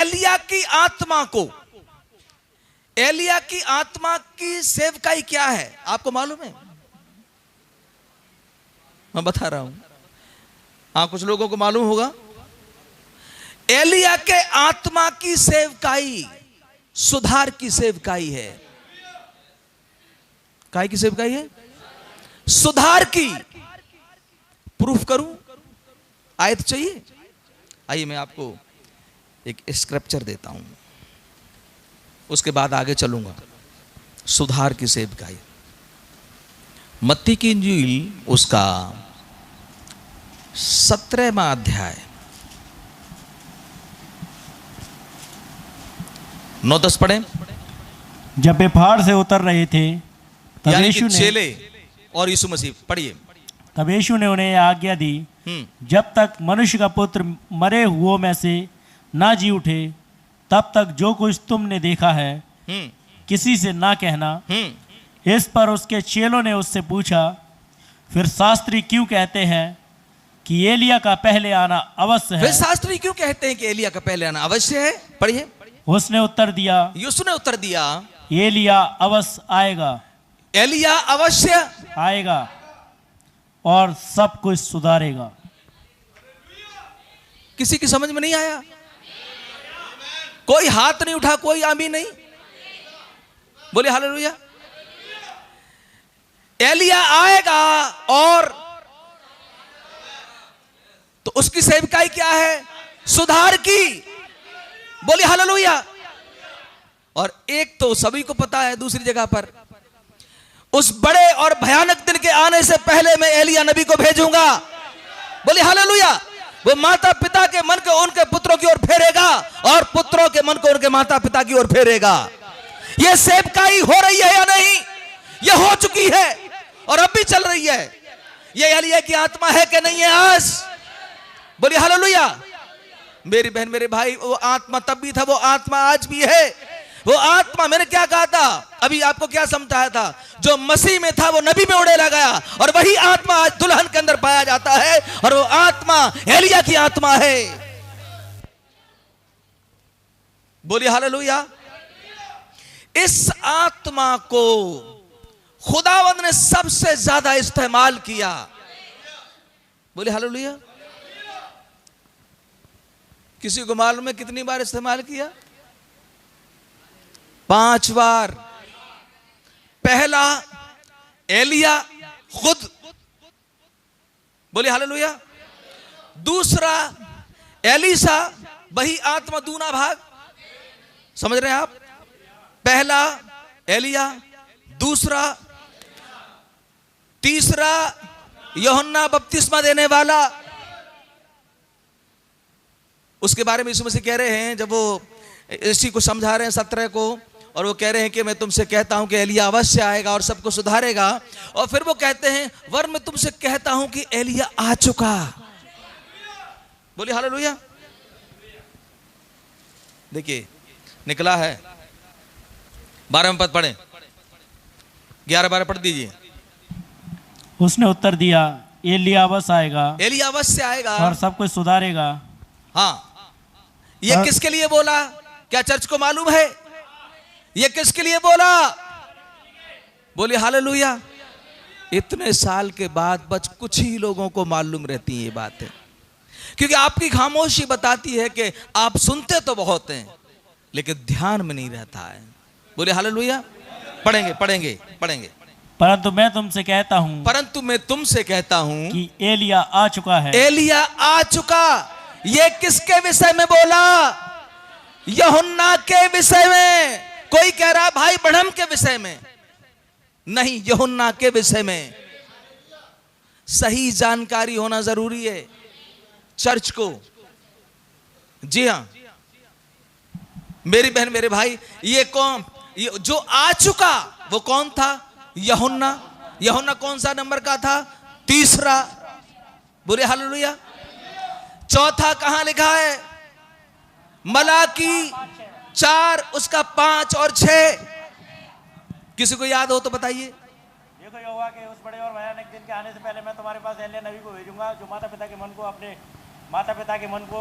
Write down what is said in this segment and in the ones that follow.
एलिया की आत्मा को, एलिया की आत्मा की सेवकाई क्या है आपको मालूम है? मैं बता रहा हूं, हाँ कुछ लोगों को मालूम होगा। एलिया के आत्मा की सेवकाई सुधार की सेवकाई है। काय की सेवकाई है? सुधार की। प्रूफ करूं? आयत चाहिए? आइए मैं आपको एक स्क्रिप्चर देता हूं, उसके बाद आगे चलूंगा। सुधार की सेवकाई, मत्ती की इंजील उसका 17वां अध्याय 9-10 पढ़े। जब वे पहाड़ से उतर रहे थे तब यानी यीशु कि ने चेले और यीशु मसीह, पढ़िए। तब यीशु ने उन्हें यह आज्ञा दी, जब तक मनुष्य का पुत्र मरे हुओं में से ना जी उठे तब तक जो कुछ तुमने देखा है किसी से ना कहना। इस पर उसके चेलों ने उससे पूछा, फिर शास्त्री क्यों कहते हैं कि एलिया का पहले आना अवश्य है? फिर शास्त्री क्यों कहते हैं कि एलिया का पहले आना अवश्य है? पढ़िए। उसने उत्तर दिया, यीशु ने उत्तर दिया, एलिया अवश्य आएगा, एलिया अवश्य आएगा और सब कुछ सुधारेगा। किसी की समझ में नहीं आया? कोई हाथ नहीं उठा, कोई आमीन नहीं बोले हालेलुया। एलिया आएगा और तो उसकी सेवकाई क्या है? सुधार की। बोले हालेलुया। और एक तो सभी को पता है, दूसरी जगह पर उस बड़े और भयानक दिन के आने से पहले मैं एलिया नबी को भेजूंगा। बोले हालेलुया। वो माता पिता के मन को उनके पुत्रों की ओर फेरेगा और पुत्रों के मन को उनके माता पिता की ओर फेरेगा। यह सेवकाई हो रही है या नहीं? यह हो चुकी है और अब भी चल रही है। यह एलिया की आत्मा है कि नहीं है आज? बोलिए हालेलुया। मेरी बहन मेरे भाई, वो आत्मा तब भी था, वो आत्मा आज भी है। वो आत्मा, मैंने क्या कहा था अभी, आपको क्या समझाया था? जो मसीह में था वो नबी में उड़ेला गया और वही आत्मा आज दुल्हन के अंदर पाया जाता है और वो आत्मा एलिया की आत्मा है। बोलिए हालेलुया। इस आत्मा को खुदावंद ने सबसे ज्यादा इस्तेमाल किया। बोलिए हालेलुया। किसी को मालूम है कितनी बार इस्तेमाल किया? 5 बार। पहला एलिया खुद, बोले हालेलुया। दूसरा एलीसा, वही आत्मा दूना भाग। समझ रहे हैं आप? पहला एलिया, दूसरा, तीसरा यूहन्ना बपतिस्मा देने वाला। उसके बारे में यीशु मसीह कह रहे हैं, जब वो इसी को समझा रहे हैं 17 को, और वो कह रहे हैं कि मैं तुमसे कहता हूं कि एलिया अवश्य आएगा और सबको सुधारेगा। और फिर वो कहते हैं, वर मैं तुमसे कहता हूं कि एलिया आ चुका। बोलिए हालेलुया। देखिए निकला है 12वें पद पढ़े, 11-12 पढ़ दीजिए। उसने उत्तर दिया, एलिया अवश्य आएगा, एलिया अवश्य आएगा और सब कुछ सुधारेगा। हाँ, ये किसके लिए बोला? क्या चर्च को मालूम है ये किसके लिए बोला? बोले हालेलुया। इतने साल के बाद बस कुछ ही लोगों को मालूम रहती है ये बातें, क्योंकि आपकी खामोशी बताती है कि आप सुनते तो बहुत हैं लेकिन ध्यान में नहीं रहता है। बोले हालेलुया। पढ़ेंगे पढ़ेंगे पढ़ेंगे। परंतु मैं तुमसे कहता हूं, परंतु मैं तुमसे कहता हूं कि एलिया आ चुका है। एलिया आ चुका। ये किसके विषय में बोला? यूहन्ना के विषय में। कोई कह रहा भाई ब्रह्म के विषय में, नहीं, यूहन्ना के विषय में। सही जानकारी होना जरूरी है चर्च को। जी हां मेरी बहन मेरे भाई, ये कौन, ये जो आ चुका वो कौन था? यूहन्ना। यूहन्ना कौन सा नंबर का था? तीसरा। बोले हालेलुया। चौथा कहां लिखा है? मलाकी 4 उसका 5 और 6। किसी को याद हो तो बताइए। देखो यहोवा के उस बड़े और भयानक दिन के आने से पहले मैं तुम्हारे पास एलिया नबी को भेजूंगा, जो माता पिता के मन को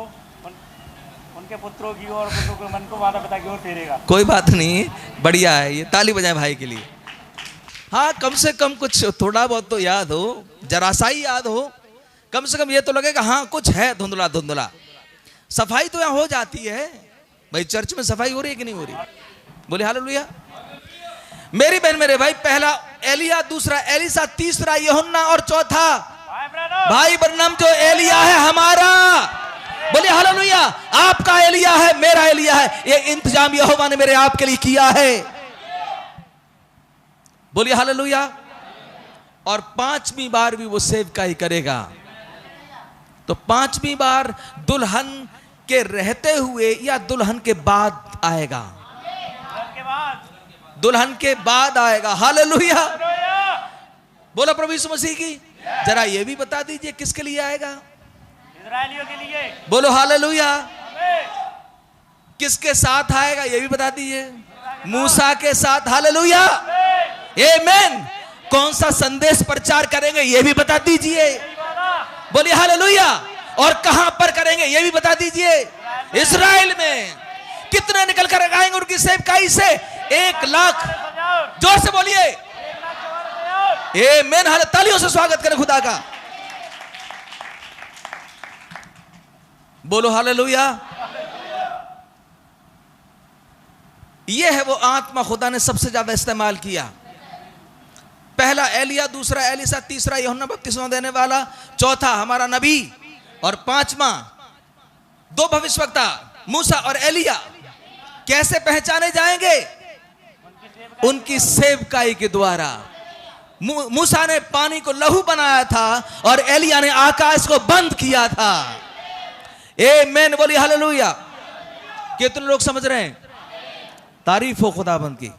उनके पुत्रों की और पुत्रों के मन को माता पिता की ओर फेरेगा। कोई बात नहीं, बढ़िया है ये, ताली बजाएं भाई के लिए। हाँ, कम से कम कुछ थोड़ा बहुत तो याद हो, जरा सा ही याद हो, कम से कम ये तो लगेगा हाँ कुछ है धुंधला धुंधला। सफाई तो यहाँ हो जाती है भाई, चर्च में सफाई हो रही है कि नहीं हो रही? बोले हालेलुया। मेरी बहन मेरे भाई, पहला एलिया, दूसरा एलिसा, तीसरा यूहन्ना और चौथा भाई ब्रनम जो एलिया है हमारा। बोले हालेलुया। आपका एलिया है, मेरा एलिया है, ये इंतजाम यहोवा ने मेरे आपके लिए किया है। बोलिए हालेलुया। और 5वीं बार भी वो सेवकाई करेगा। तो 5वीं बार दुल्हन के रहते हुए या दुल्हन के बाद आएगा? दुल्हन के बाद आएगा। हालेलुया। बोलो प्रभु यीशु मसीह की। जरा ये भी बता दीजिए किसके लिए आएगा? इस्राएलियों के लिए। बोलो हालेलुया। किसके साथ आएगा ये भी बता दीजिए? मूसा के साथ। हालेलुया, आमीन। कौन सा संदेश प्रचार करेंगे ये भी बता दीजिए। बोलिए हालेलुया। और कहां पर करेंगे ये भी बता दीजिए। इस्राएल में। कितने निकल कर आएंगे उनकी सेवकाई से? 1 लाख। जोर से बोलिए आमीन। हाल तालियों से स्वागत करें खुदा का। बोलो हालेलुया। ये है वो आत्मा खुदा ने सबसे ज्यादा इस्तेमाल किया। पहला एलिया, दूसरा एलिसा, तीसरा यूहन्ना बपतिस्मा देने वाला, चौथा हमारा नबी, और 5वां 2 भविष्यवक्ता मूसा और एलिया। कैसे पहचाने जाएंगे? उनकी सेवकाई के द्वारा। मूसा ने पानी को लहू बनाया था और एलिया ने आकाश को बंद किया था। आमीन। बोलिए हालेलुया। कितने लोग समझ रहे हैं? तारीफ हो खुदाबंद की।